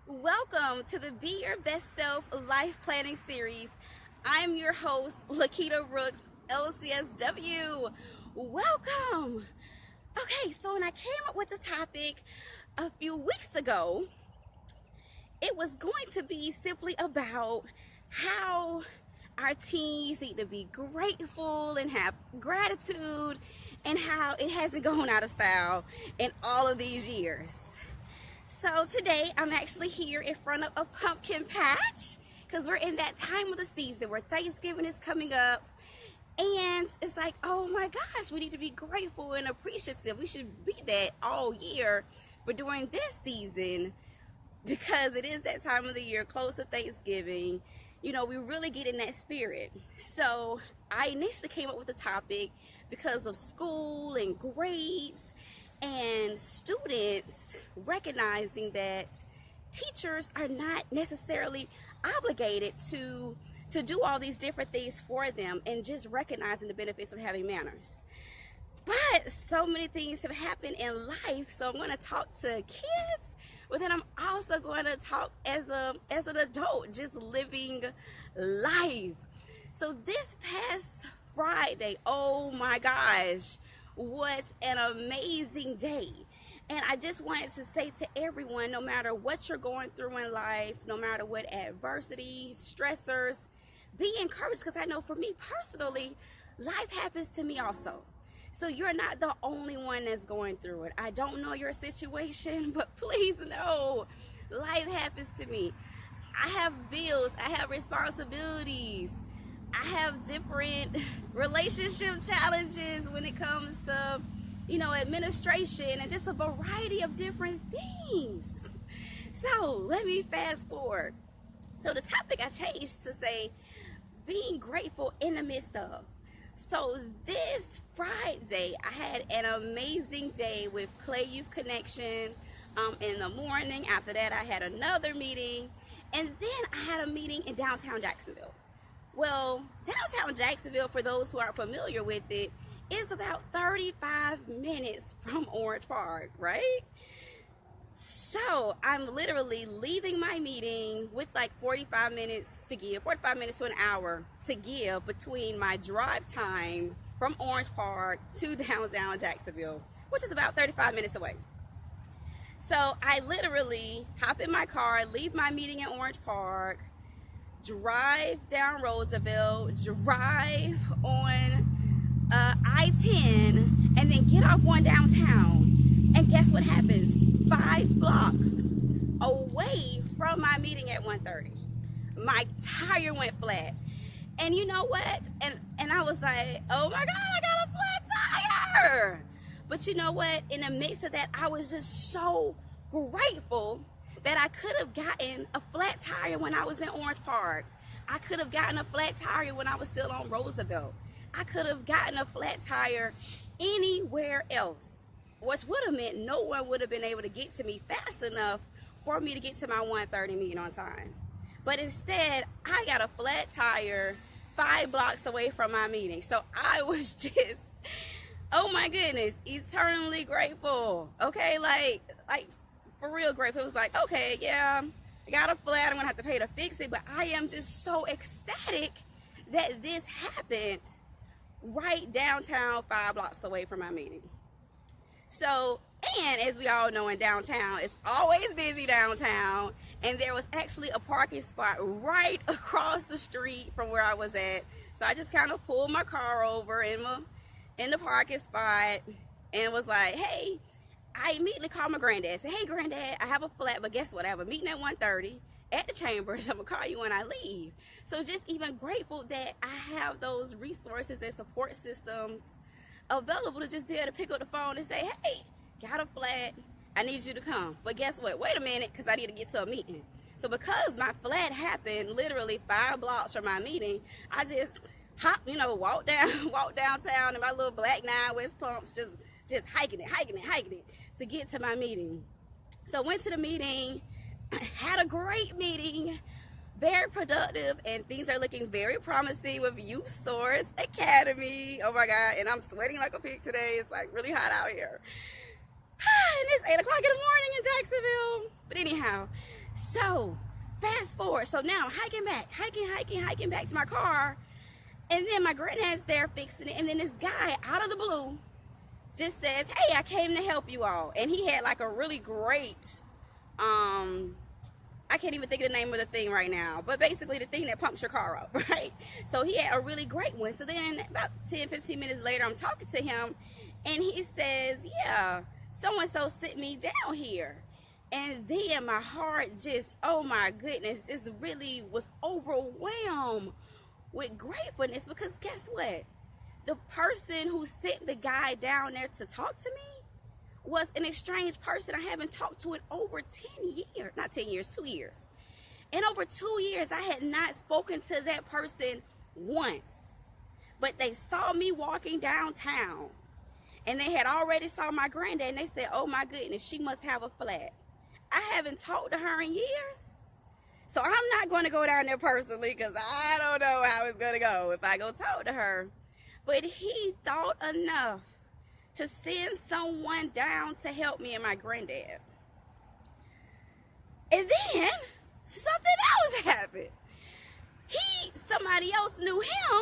Welcome to the Be Your Best Self Life Planning Series. I'm your host, Lakita Rooks, LCSW. Welcome. Okay, so when I came up with the topic a few weeks ago, it was going to be simply about how our teens need to be grateful and have gratitude, and how it hasn't gone out of style in all of these years. So today I'm actually here in front of a pumpkin patch because we're in that time of the season where Thanksgiving is coming up, and it's like, oh my gosh, we need to be grateful and appreciative. We should be that all year, but during this season, because it is that time of the year close to Thanksgiving, we really get in that spirit. So I initially came up with the topic because of school and grades and students recognizing that teachers are not necessarily obligated to do all these different things for them, and just recognizing the benefits of having manners. But so many things have happened in life, so I'm going to talk to kids, but then I'm also going to talk as an adult, just living life. So this past Friday, oh my gosh, was an amazing day. And I just wanted to say to everyone, no matter what you're going through in life, no matter what adversity, stressors, be encouraged, because I know for me personally, life happens to me also. So you're not the only one that's going through it. I don't know your situation, but please know, life happens to me. I have bills, I have responsibilities, I have different relationship challenges when it comes to, administration, and just a variety of different things. So let me fast forward. So the topic I changed to say, being grateful in the midst of. So this Friday, I had an amazing day with Clay Youth Connection in the morning. After that, I had another meeting. And then I had a meeting in downtown Jacksonville. Well, downtown Jacksonville, for those who aren't familiar with it, is about 35 minutes from Orange Park, right? So I'm literally leaving my meeting with like 45 minutes to an hour to give between my drive time from Orange Park to downtown Jacksonville, which is about 35 minutes away. So I literally hop in my car, leave my meeting in Orange Park, drive down Roosevelt, drive on I-10, and then get off one downtown. And guess what happens? 5 blocks away from my meeting at 1:30, my tire went flat. And you know what? And I was like, oh my God, I got a flat tire. But you know what? In the midst of that, I was just so grateful that I could have gotten a flat tire when I was in Orange Park. I could have gotten a flat tire when I was still on Roosevelt. I could have gotten a flat tire anywhere else, which would have meant no one would have been able to get to me fast enough for me to get to my 1:30 meeting on time. But instead, I got a flat tire 5 blocks away from my meeting. So I was just, oh my goodness, eternally grateful. Okay, like for real grateful. It was like, okay, yeah, I got a flat, I'm gonna have to pay to fix it, but I am just so ecstatic that this happened right downtown 5 blocks away from my meeting. So, and as we all know, in downtown, it's always busy downtown, and there was actually a parking spot right across the street from where I was at. So I just kind of pulled my car over in the parking spot and was like, hey, I immediately called my granddad. Said, hey, granddad, I have a flat, but guess what? I have a meeting at 1:30 at the Chambers. I'm going to call you when I leave. So just even grateful that I have those resources and support systems available to just be able to pick up the phone and say, hey, got a flat, I need you to come. But guess what? Wait a minute, because I need to get to a meeting. So because my flat happened literally 5 blocks from my meeting, I just walk downtown in my little black 9 West pumps, just hiking it to get to my meeting. So went to the meeting, had a great meeting, very productive, and things are looking very promising with Youth Source Academy. Oh my God, and I'm sweating like a pig today. It's like really hot out here. And it's 8 o'clock in the morning in Jacksonville. But anyhow, So fast forward. So now I'm hiking back to my car. And then my granddad's there fixing it. And then this guy out of the blue just says, hey, I came to help you all. And he had like a really great, I can't even think of the name of the thing right now, but basically the thing that pumps your car up, right? So he had a really great one. So then about 10-15 minutes later, I'm talking to him and he says, yeah, so-and-so sent me down here. And then my heart just, oh my goodness, just really was overwhelmed with gratefulness, because guess what? The person who sent the guy down there to talk to me was an estranged person I haven't talked to in over 10 years. Not 10 years, 2 years. In over 2 years, I had not spoken to that person once. But they saw me walking downtown. And they had already saw my granddad, and they said, oh my goodness, she must have a flat. I haven't talked to her in years. So I'm not going to go down there personally, because I don't know how it's going to go if I go talk to her. But he thought enough to send someone down to help me and my granddad. And then something else happened. Somebody else knew him,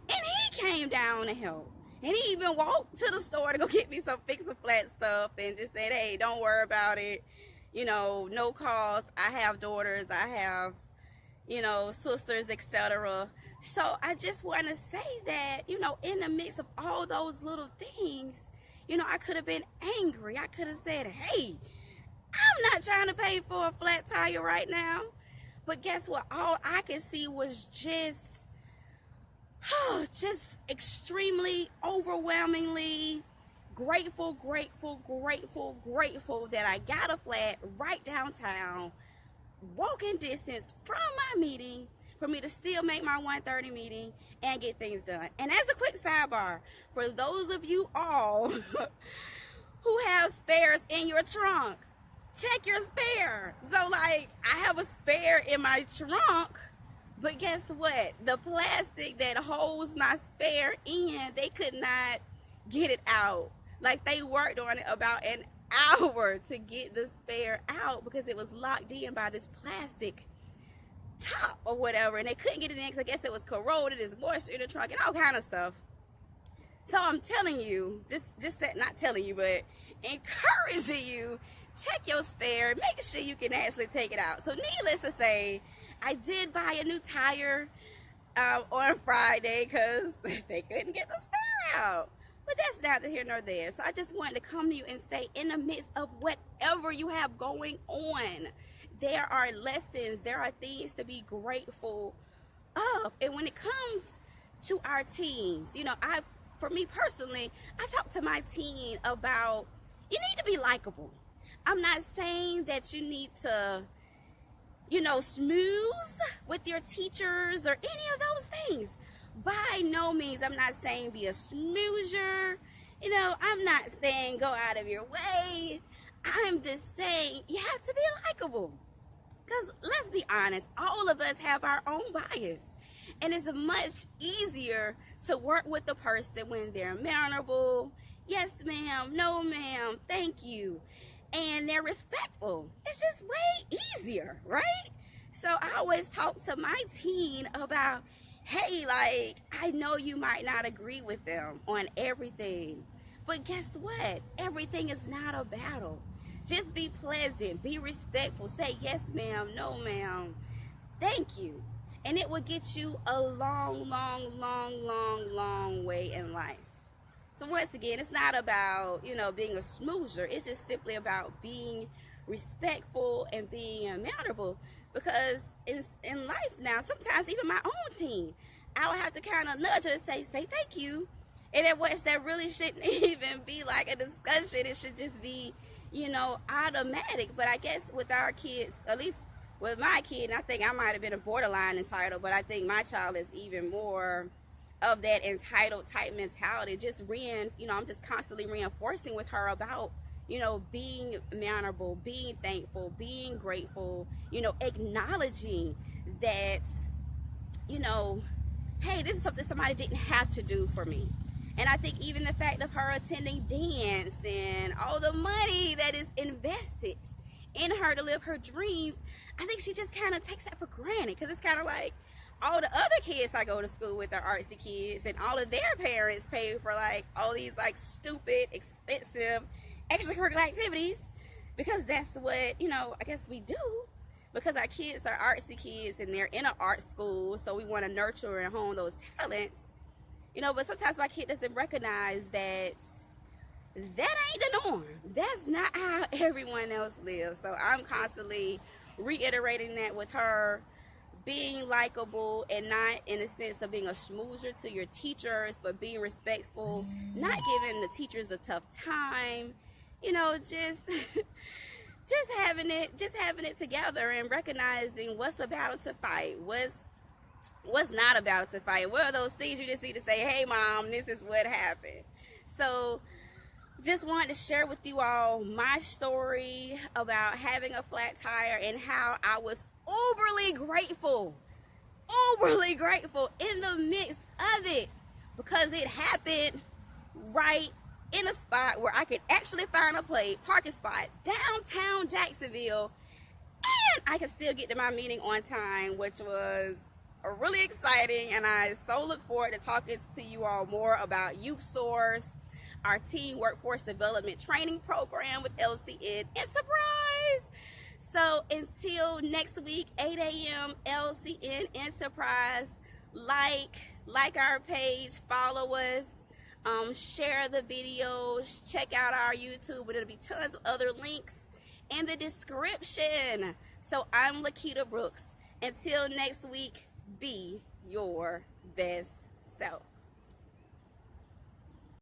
and he came down to help. And he even walked to the store to go get me some fix a flat stuff and just said, hey, don't worry about it. You know, no cost. I have daughters. I have, you know, sisters, etc. So I just want to say that, you know, in the midst of all those little things, you know, I could have been angry. I could have said, hey, I'm not trying to pay for a flat tire right now. But guess what? All I could see was just extremely, overwhelmingly grateful that I got a flat right downtown, walking distance from my meeting, for me to still make my 1:30 meeting and get things done. And as a quick sidebar, for those of you all who have spares in your trunk, check your spare. So like, I have a spare in my trunk, but guess what? The plastic that holds my spare in, they could not get it out. Like, they worked on it about an hour to get the spare out because it was locked in by this plastic top or whatever, and they couldn't get it in because I guess it was corroded, there's moisture in the trunk and all kind of stuff. So I'm telling you, not telling you, but encouraging you, check your spare, make sure you can actually take it out. So needless to say, I did buy a new tire on Friday because they couldn't get the spare out. But that's neither here nor there. So I just wanted to come to you and say, in the midst of whatever you have going on, there are lessons, there are things to be grateful of. And when it comes to our teens, you know, for me personally, I talk to my teen about, you need to be likable. I'm not saying that you need to, you know, schmooze with your teachers or any of those things. By no means, I'm not saying be a smoozer. You know, I'm not saying go out of your way. I'm just saying you have to be likable. Because let's be honest, all of us have our own bias. And it's much easier to work with the person when they're mannerable. Yes, ma'am. No, ma'am. Thank you. And they're respectful. It's just way easier, right? So I always talk to my teen about, hey, like, I know you might not agree with them on everything, but guess what? Everything is not a battle. Just be pleasant, be respectful, say yes, ma'am, no, ma'am, thank you. And it will get you a long, long, long, long, long way in life. So once again, it's not about, you know, being a smoozer. It's just simply about being respectful and being mannerable. Because in life now, sometimes even my own teen, I would have to kind of nudge her and say thank you. And at which that really shouldn't even be like a discussion. It should just be, you know, automatic. But I guess with our kids, at least with my kid, and I think I might have been a borderline entitled, but I think my child is even more of that entitled type mentality. Just you know, I'm just constantly reinforcing with her about, you know, being mannerable, being thankful, being grateful, you know, acknowledging that, you know, hey, this is something somebody didn't have to do for me. And I think even the fact of her attending dance and all the money that is invested in her to live her dreams, I think she just kind of takes that for granted, because it's kind of like all the other kids I go to school with are artsy kids, and all of their parents pay for like all these like stupid, expensive extracurricular activities, because that's what, you know, I guess we do, because our kids are artsy kids and they're in an art school, so we want to nurture and hone those talents, you know. But sometimes my kid doesn't recognize that that ain't the norm. That's not how everyone else lives. So I'm constantly reiterating that with her, being likable, and not in the sense of being a schmoozer to your teachers, but being respectful, not giving the teachers a tough time, you know, just having it together, and recognizing what's a battle to fight, what's not a battle to fight, what are those things you just need to say, hey mom, this is what happened. So just wanted to share with you all my story about having a flat tire, and how I was overly grateful in the midst of it, because it happened right in a spot where I could actually find a parking spot downtown Jacksonville, and I could still get to my meeting on time, which was really exciting. And I so look forward to talking to you all more about Youth Source, our teen workforce development training program with LCN Enterprise. So until next week, 8 a.m. LCN Enterprise. Like our page, follow us, share the videos, check out our YouTube, but there'll be tons of other links in the description. So I'm Lakita Brooks. Until next week, be your best self.